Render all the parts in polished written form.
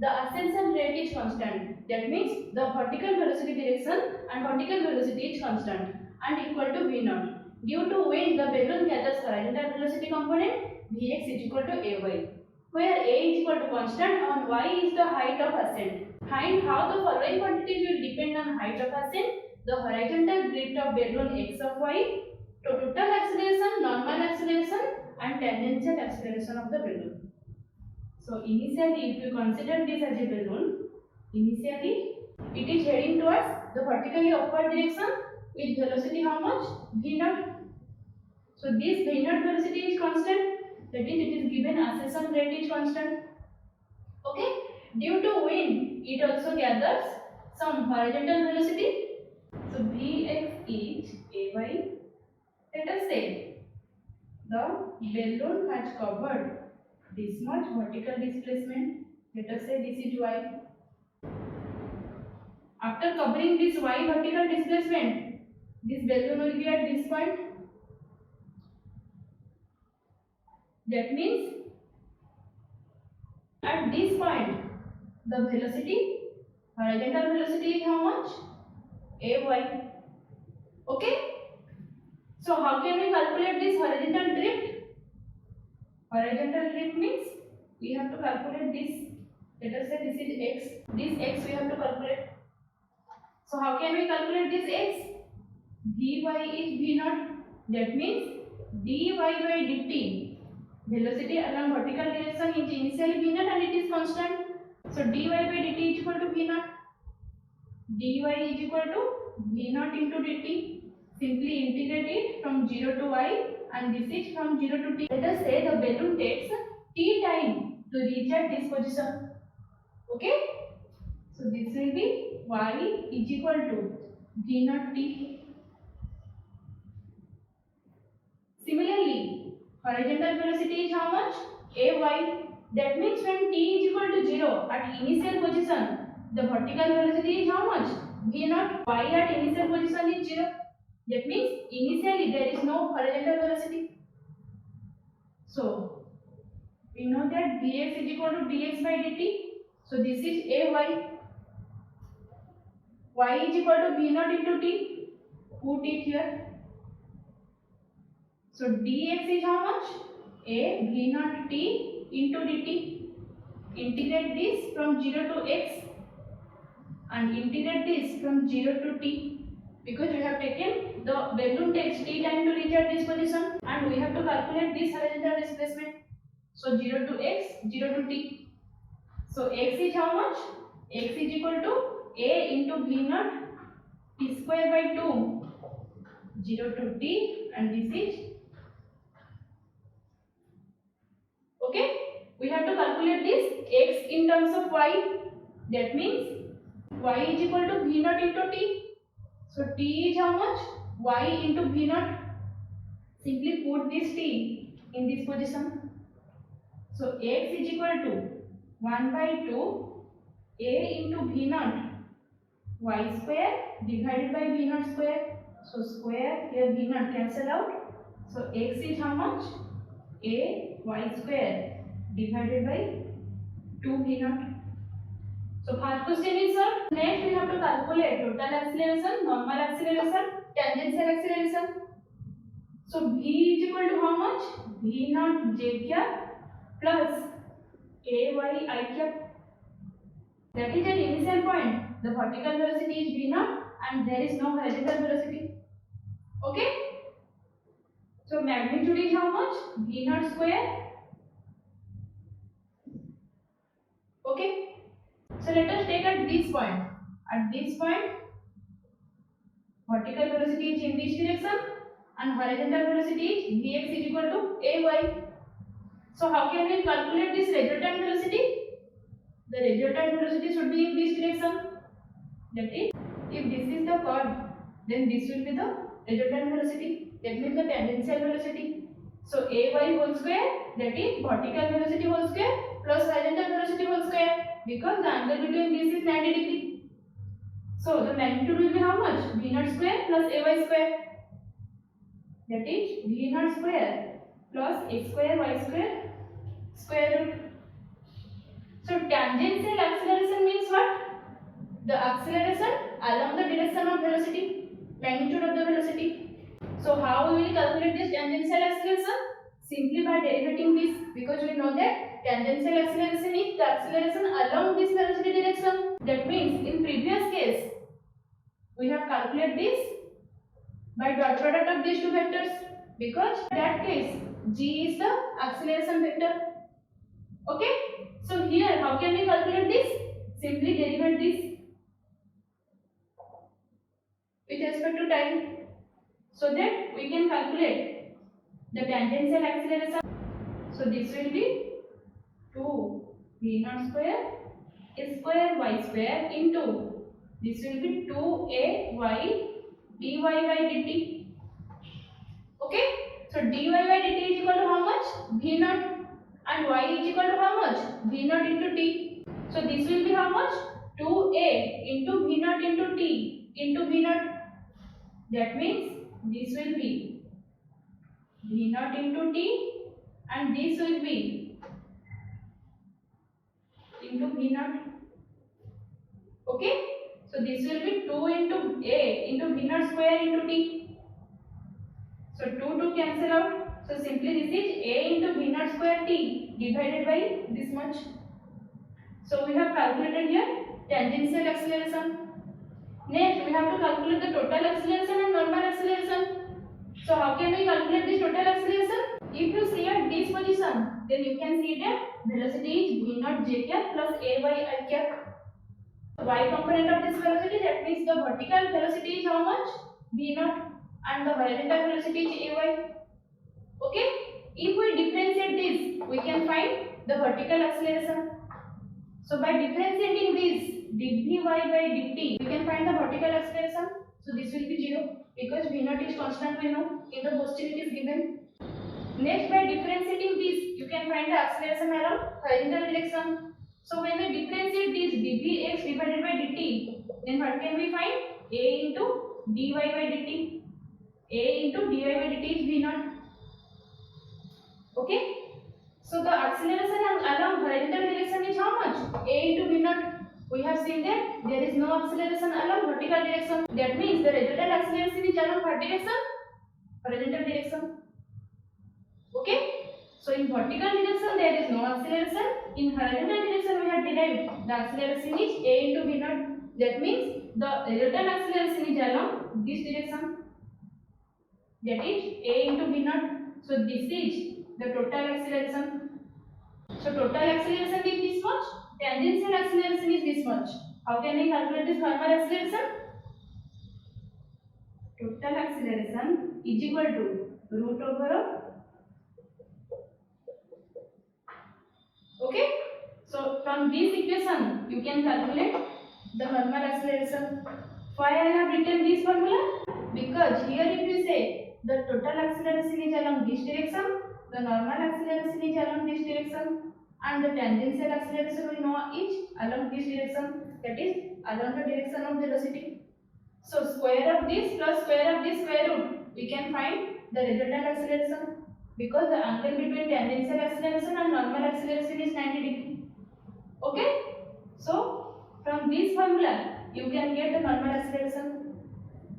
the ascension rate is constant. That means the vertical velocity direction and vertical velocity is constant and equal to v naught. Due to wind, the balloon gathers horizontal velocity component Vx is equal to Ay, where A is equal to constant and Y is the height of ascent. Find how the following quantities will depend on height of ascent: the horizontal drift of balloon x of y, total acceleration, normal acceleration, and tangential acceleration of the balloon. So initially, if you consider this as a balloon, initially it is heading towards the vertically upward direction with velocity how much? V naught. So this V naught velocity is constant. That is, it is given ascension rate is constant. Okay. Due to wind, it also gathers some horizontal velocity. So Vx is Ay. Let us say the balloon has covered this much vertical displacement. Let us say this is y. After covering this y vertical displacement, this balloon will be at this point. That means at this point, the velocity, horizontal velocity is how much? Ay. Okay. So how can we calculate this horizontal drift? Horizontal drift means we have to calculate this. Let us say this is x. This x we have to calculate. So how can we calculate this x? Vy is v naught. That means dy by dt. Velocity along vertical direction is initially v naught and it is constant. So dy by dt is equal to v naught. Dy is equal to v naught into dt. Simply integrate it from 0 to y and this is from 0 to t. Let us say the balloon takes t time to reach at this position. Okay? So this will be y is equal to v naught t. Similarly, horizontal velocity is how much? Ay. That means when t is equal to 0 at initial position, the vertical velocity is how much? V naught. Y at initial position is 0. That means initially there is no horizontal velocity. So we know that Vx is equal to dx by dt. So this is Ay. Y is equal to V naught into t. Put it here. So dx is how much? A V naught t into dt. Integrate this from 0 to x and integrate this from 0 to t, because we have taken the balloon takes t time to reach at this position and we have to calculate this horizontal displacement. So 0 to x, 0 to t. So x is how much? X is equal to a into v naught t square by 2, 0 to t, and this is okay. We have to calculate this x in terms of y. That means y is equal to v naught into t. So t is how much? Y into v naught. Simply put this t in this position. So x is equal to 1 by 2 a into v naught y square divided by v naught square. So square here v naught cancel out. So x is how much? A y square divided by 2 v naught. So first question is solved. Next we have to calculate total acceleration, normal acceleration, tangential acceleration. So v is equal to how much? V naught j cap plus a y I cap. That is at initial point. The vertical velocity is v naught and there is no horizontal velocity. Okay. So magnitude is how much? V naught square. Okay. So let us take at this point. At this point, vertical velocity is in this direction and horizontal velocity is Vx is equal to Ay. So how can we calculate this resultant velocity? The resultant velocity should be in this direction. That is, if this is the curve, then this will be the resultant velocity. That means the tangential velocity. So Ay whole square, that is vertical velocity whole square plus horizontal velocity whole square, because the angle between this is 90 degree. So the magnitude will be how much? V naught square plus Ay square. That is V naught square plus x square y square square root. So tangential acceleration means what? The acceleration along the direction of velocity, magnitude of the velocity. So how we will calculate this tangential acceleration? Simply by derivating this, because we know that tangential acceleration is the acceleration along this velocity direction. That means in previous case we have calculated this by dot product of these two vectors, because in that case g is the acceleration vector. Okay, so here how can we calculate this? Simply derivate this with respect to time, so that we can calculate the tangential acceleration. So this will be 2 v naught square square y square into this will be 2 a y dy by dt. Okay, so dy by dt is equal to how much? V naught, and y is equal to how much? V naught into t. So this will be how much? 2a into V naught into t into V naught. That means this will be V naught into t, and this will be into V naught. Okay, so this will be 2 into a into V naught square into t. So 2 cancel out. So simply this is a into V naught square t divided by this much. So we have calculated here tangential acceleration. Next we have to calculate the total acceleration and normal acceleration. So how can we calculate this total acceleration? If you see at this position, then you can see that velocity is v naught j cap plus a y I cap. Y component of this velocity, that means the vertical velocity is how much? V naught, and the horizontal velocity is ay. Okay, if we differentiate this, we can find the vertical acceleration. So by differentiating this dv by dt, we can find the vertical acceleration. So this will be 0, because v naught is constant, we know, in the question it is given. Next, by differentiating this, you can find the acceleration along horizontal direction. So when we differentiate this dvx divided by dt, then what can we find? A into dy by dt. A into dy by dt is v naught. Okay, so the acceleration along horizontal direction is how much? A into v naught. We have seen that there is no acceleration along vertical direction. That means the resultant acceleration is along what direction? Horizontal direction. Okay, so in vertical direction there is no acceleration. In horizontal direction we have derived the acceleration is a into v naught. That means the resultant acceleration is along this direction. That is a into v naught. So this is the total acceleration. So total acceleration is this much. Tangential acceleration is this much. How can we calculate this normal acceleration? Total acceleration is equal to root over of. Okay, so from this equation you can calculate the normal acceleration. Why I have written this formula? Because here if you say the total acceleration is along this direction, the normal acceleration is along this direction, and the tangential acceleration we know is along this direction, that is along the direction of velocity. So square of this plus square of this square root, we can find the resultant acceleration, because the angle between tangential acceleration and normal acceleration is 90 degree. Okay, so from this formula you can get the normal acceleration.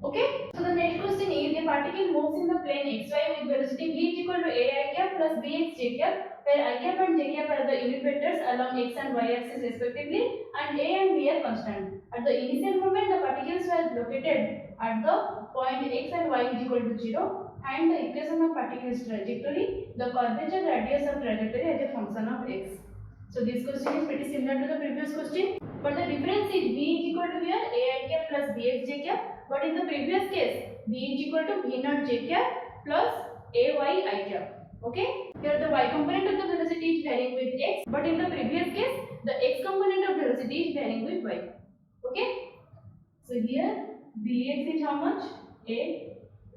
Okay, so the next question is, a particle moves in the plane xy with velocity v is equal to a I cap plus bx j cap, where I cap and j cap are the unit vectors along x and y axis respectively, and a and b are constant. At the initial moment the particles were located at the point x and y is equal to 0. Find the equation of particles trajectory, the curvature radius of trajectory as a function of x. So this question is pretty similar to the previous question, but the difference is v is equal to here a I cap plus bx j cap. But in the previous case, v is equal to v naught j cap plus a y I cap. Okay, here the y component of the velocity is varying with x, but in the previous case, the x component of velocity is varying with y. Okay, so here vx is how much? A,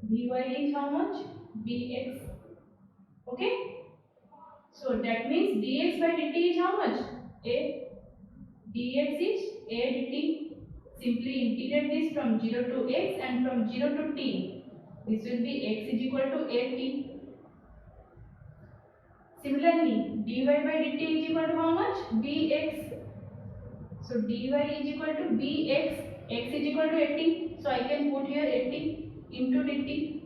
vy is how much? Bx. Okay, so that means dx by dt is how much? A, dx is a dt. Simply integrate this from 0 to x and from 0 to t. This will be x is equal to at. Similarly, dy by dt is equal to how much? Bx. So dy is equal to bx. X is equal to 80. So I can put here 80 into dt.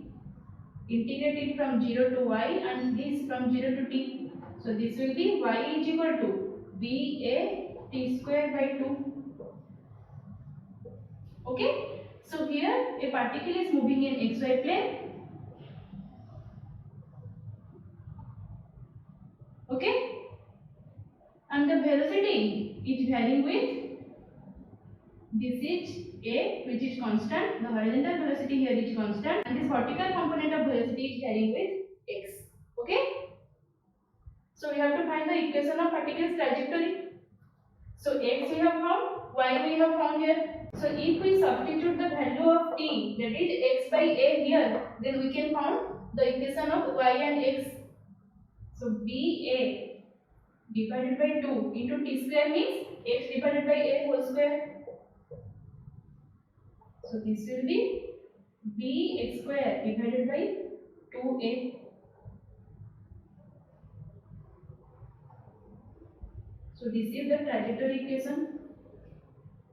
Integrate it from 0 to y and this from 0 to t. So this will be y is equal to ba t square by 2. Okay. So here a particle is moving in xy plane. Okay. And the velocity is varying with, this is a which is constant, the horizontal velocity here is constant, and this vertical component of velocity is varying with x. Okay. So we have to find the equation of particle's trajectory. So x we have found, y we have found here. So if we substitute the value of t, that is x by a here, then we can find the equation of y and x. So ba divided by 2 into t square means x divided by a whole square. So this will be bx square divided by 2a. So this is the trajectory equation.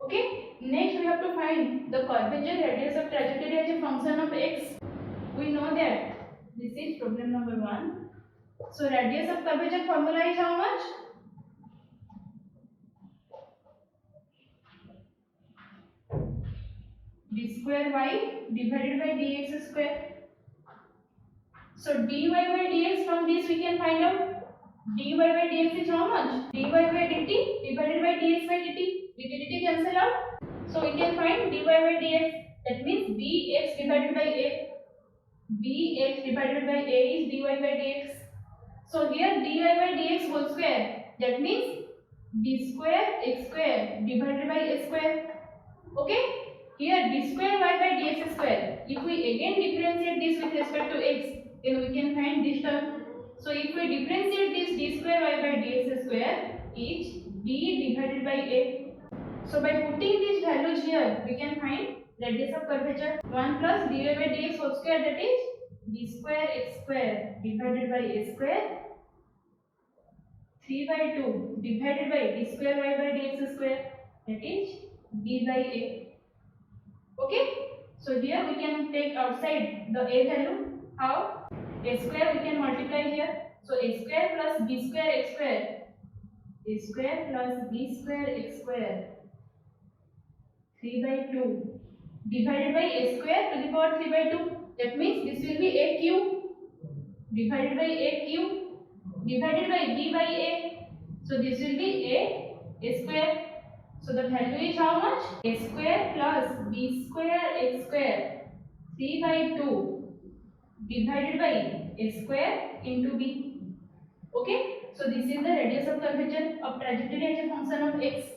Okay. Next we have to find the curvature radius of trajectory as a function of x. We know that this is problem number 1. So radius of curvature formula is how much? D square y divided by dx square. So dy by dx, from this we can find out dy by dx is how much? Dy by dt divided by dx by dt. Dt cancel out. So we can find dy by dx. That means bx divided by a. Bx divided by a is dy by dx. So here dy by dx whole square. That means d square x square divided by a square. Okay. Here d square y by dx square. If we again differentiate this with respect to x, then we can find this term. So if we differentiate this d square y by dx square is d divided by a. So by putting these values here, we can find radius of curvature 1 plus dy by dx whole square, that is d square x square divided by a square 3 by 2 divided by d square y by dx square, that is d by a. Okay. So here we can take outside the a value. How? A square we can multiply here. So a square plus b square x square. A square plus b square x square 3 by 2 divided by a square to the power 3 by 2. That means this will be a cube divided by a cube divided by b by a. So this will be a square. So the value is how much? A square plus b square x square 3 by 2 divided by a square into b. Okay. So this is the radius of curvature of trajectory as a function of x.